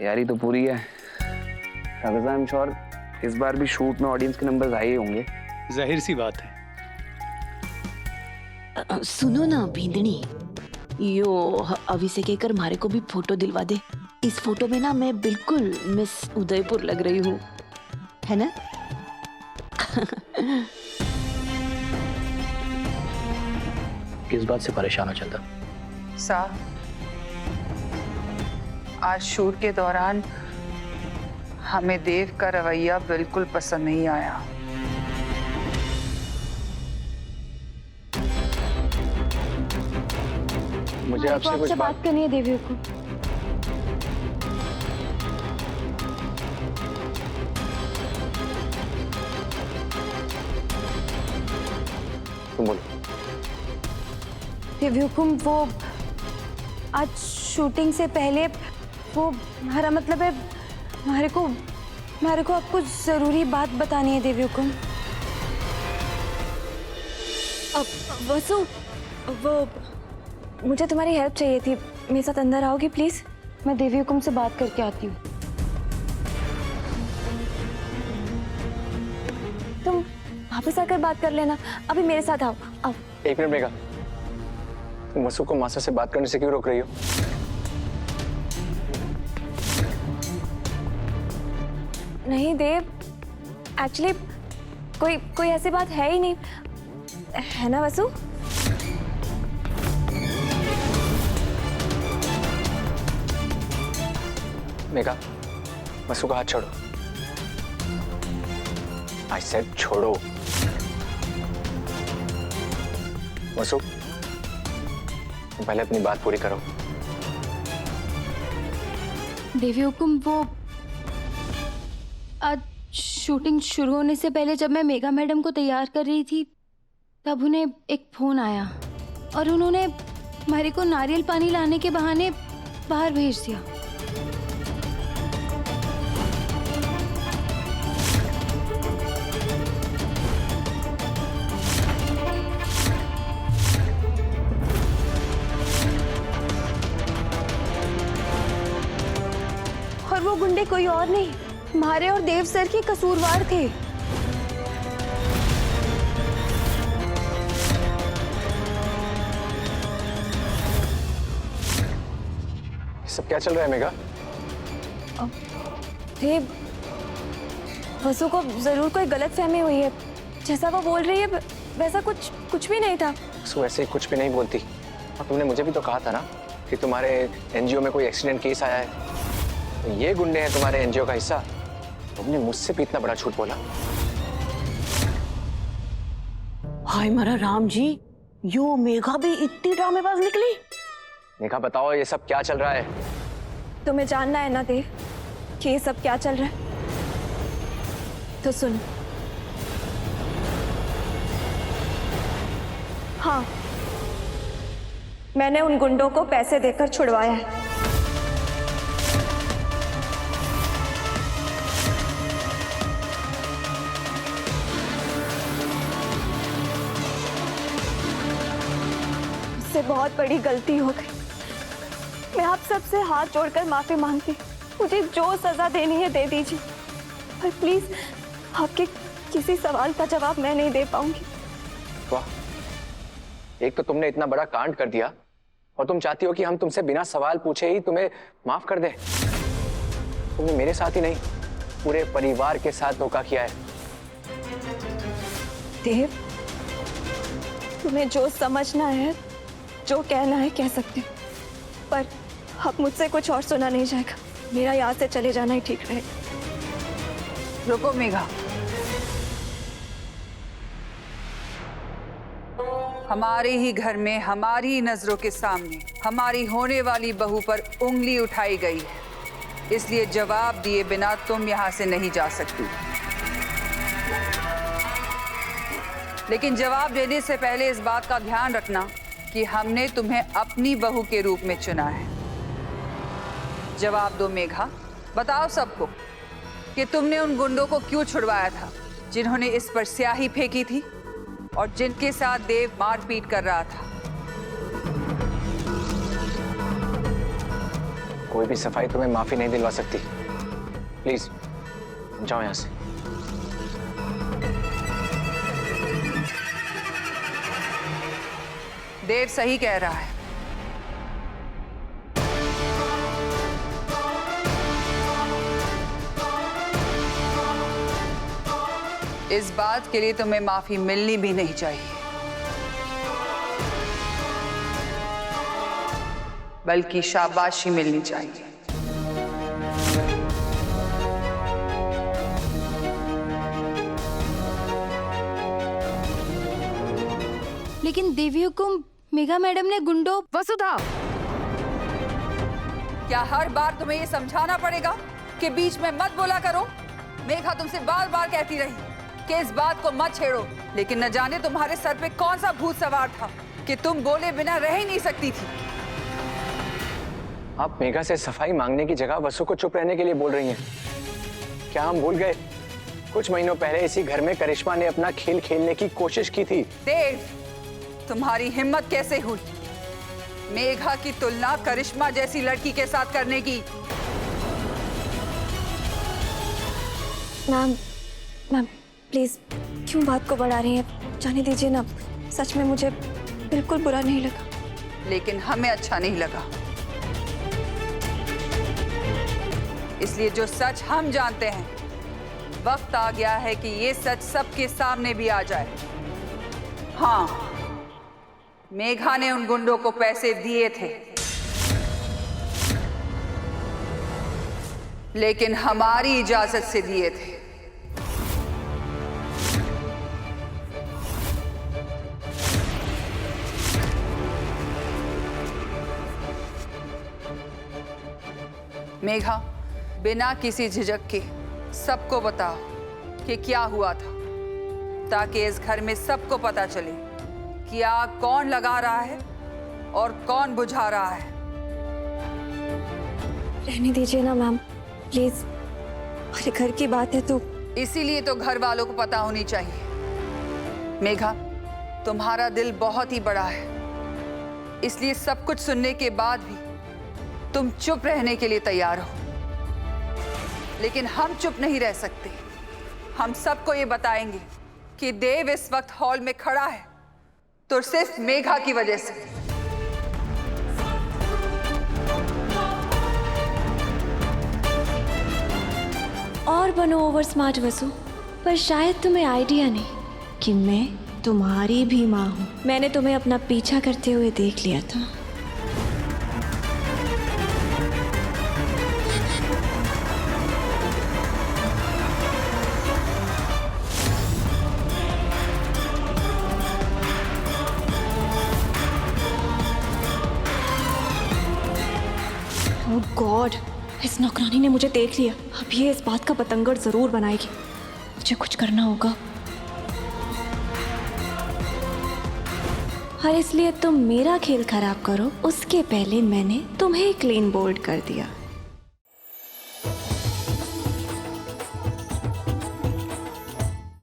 तैयारी तो पूरी है। आई एम श्योर इस बार भी शूट में ऑडियंस के नंबर्स हाई होंगे। जाहिर सी बात है। सुनो ना भिंदनी, यो अभी से कहकर मारे को भी फोटो दिलवा दे। इस फोटो में ना मैं बिल्कुल मिस उदयपुर लग रही हूँ, है ना? किस बात से परेशान हो चंदा? साहब, आज शूट के दौरान हमें देव का रवैया बिल्कुल पसंद नहीं आया। मुझे आपसे कुछ बात करनी है देवी को। तुम बोलो। देवी हुकुम, वो आज शूटिंग से पहले वो हमारा मतलब है हमारे को आपको जरूरी बात बतानी है देवी हुकुम। अब वसु, वो मुझे तुम्हारी हेल्प चाहिए थी। मेरे साथ अंदर आओगी प्लीज? मैं देवी हुकुम से बात करके आती हूँ। तुम वापस आकर बात कर लेना, अभी मेरे साथ आओ। आओ। एक मिनट मेघा, तुम वसु को मासा से बात करने से क्यों रोक रही हो? नहीं देव, एक्चुअली कोई ऐसी बात है ही नहीं, है ना वसु? मेघा, वसु का हाथ छोड़ो। आई सेड छोड़ो। वसु, तुम पहले अपनी बात पूरी करो। देवी हुकुम, वो आज शूटिंग शुरू होने से पहले जब मैं मेघा मैडम को तैयार कर रही थी तब उन्हें एक फोन आया और उन्होंने मारी को नारियल पानी लाने के बहाने बाहर भेज दिया। और वो गुंडे कोई और नहीं, मारे और देव सर के कसूरवार थे। सब क्या चल रहा है मेघा? देव, वसु को जरूर कोई गलतफहमी हुई है। जैसा वो बोल रही है वैसा कुछ भी नहीं था। वसु ऐसे कुछ भी नहीं बोलती। और तुमने मुझे भी तो कहा था ना कि तुम्हारे एनजीओ में कोई एक्सीडेंट केस आया है। तो ये गुंडे हैं तुम्हारे एनजीओ का हिस्सा। तुमने मुझसे भी इतना बड़ा झूठ बोला। हाय मारा राम जी, यो मेघा भी इतनी ड्रामेबाज निकली। मेघा बताओ ये सब क्या चल रहा है? तुम्हें जानना है ना देव कि ये सब क्या चल रहा है? तो सुन। हाँ, मैंने उन गुंडों को पैसे देकर छुड़वाया है। इससे बहुत बड़ी गलती हो गई। मैं आप सबसे हाथ जोड़कर माफी मांगती। मुझे जो सजा देनी है दे दीजिए, पर प्लीज आपके किसी सवाल का जवाब मैं नहीं दे पाऊंगी। वाह, एक तो तुमने इतना बड़ा कांड कर दिया और तुम चाहती हो कि हम तुमसे बिना सवाल पूछे ही तुम्हें माफ कर दें। तुमने मेरे साथ ही नहीं, पूरे परिवार के साथ धोखा किया है। देव, तुम्हें जो समझना है, जो कहना है कह सकते हो, पर अब मुझसे कुछ और सुना नहीं जाएगा। मेरा यहाँ से चले जाना ही ठीक रहेगा। रुको मेघा, हमारे ही घर में हमारी नजरों के सामने हमारी होने वाली बहू पर उंगली उठाई गई है, इसलिए जवाब दिए बिना तुम यहाँ से नहीं जा सकती। लेकिन जवाब देने से पहले इस बात का ध्यान रखना कि हमने तुम्हें अपनी बहू के रूप में चुना है। जवाब दो मेघा, बताओ सबको कि तुमने उन गुंडों को क्यों छुड़वाया था जिन्होंने इस पर स्याही फेंकी थी और जिनके साथ देव मारपीट कर रहा था। कोई भी सफाई तुम्हें माफी नहीं दिलवा सकती। प्लीज जाओ यहां से। देव सही कह रहा है। इस बात के लिए तुम्हें माफी मिलनी भी नहीं चाहिए, बल्कि शाबाशी मिलनी चाहिए। लेकिन देवी हुकुम, मेघा मैडम ने गुंडों। वसुधा, क्या हर बार तुम्हें ये समझाना पड़ेगा कि बीच में मत बोला करो? मेघा तुमसे बार बार कहती रही कि इस बात को मत छेड़ो, लेकिन न जाने तुम्हारे सर पे कौन सा भूत सवार था कि तुम बोले बिना रह ही नहीं सकती थी। आप मेघा से सफाई मांगने की जगह वसु को चुप रहने के लिए बोल रही हैं। क्या हम भूल गए कुछ महीनों पहले इसी घर में करिश्मा ने अपना खेल खेलने की कोशिश की थी? देव, तुम्हारी हिम्मत कैसे हुई मेघा की तुलना करिश्मा जैसी लड़की के साथ करने की? मैम, मैम प्लीज क्यों बात को बढ़ा रही हैं? जाने दीजिए ना। सच में मुझे बिल्कुल बुरा नहीं लगा। लेकिन हमें अच्छा नहीं लगा, इसलिए जो सच हम जानते हैं, वक्त आ गया है कि ये सच सबके सामने भी आ जाए। हाँ, मेघा ने उन गुंडों को पैसे दिए थे, लेकिन हमारी इजाजत से दिए थे। मेघा, बिना किसी झिझक के सबको बताओ कि क्या हुआ था, ताकि इस घर में सबको पता चले कि आग कौन लगा रहा है और कौन बुझा रहा है। रहने दीजिए ना मैम, प्लीज। हमारे घर की बात है तो। इसीलिए तो घर वालों को पता होनी चाहिए। मेघा, तुम्हारा दिल बहुत ही बड़ा है, इसलिए सब कुछ सुनने के बाद भी तुम चुप रहने के लिए तैयार हो। लेकिन हम चुप नहीं रह सकते। हम सबको ये बताएंगे कि देव इस वक्त हॉल में खड़ा है तो सिर्फ मेघा की वजह से। और बनो ओवर स्मार्ट वसु, पर शायद तुम्हें आइडिया नहीं कि मैं तुम्हारी भी माँ हूँ। मैंने तुम्हें अपना पीछा करते हुए देख लिया था। ओह गॉड, इस नौकरानी ने मुझे देख लिया। अब ये इस बात का बतंगड़ जरूर बनाएगी। मुझे कुछ करना होगा। और इसलिए तुम मेरा खेल खराब करो उसके पहले मैंने तुम्हें क्लीन बोल्ड कर दिया।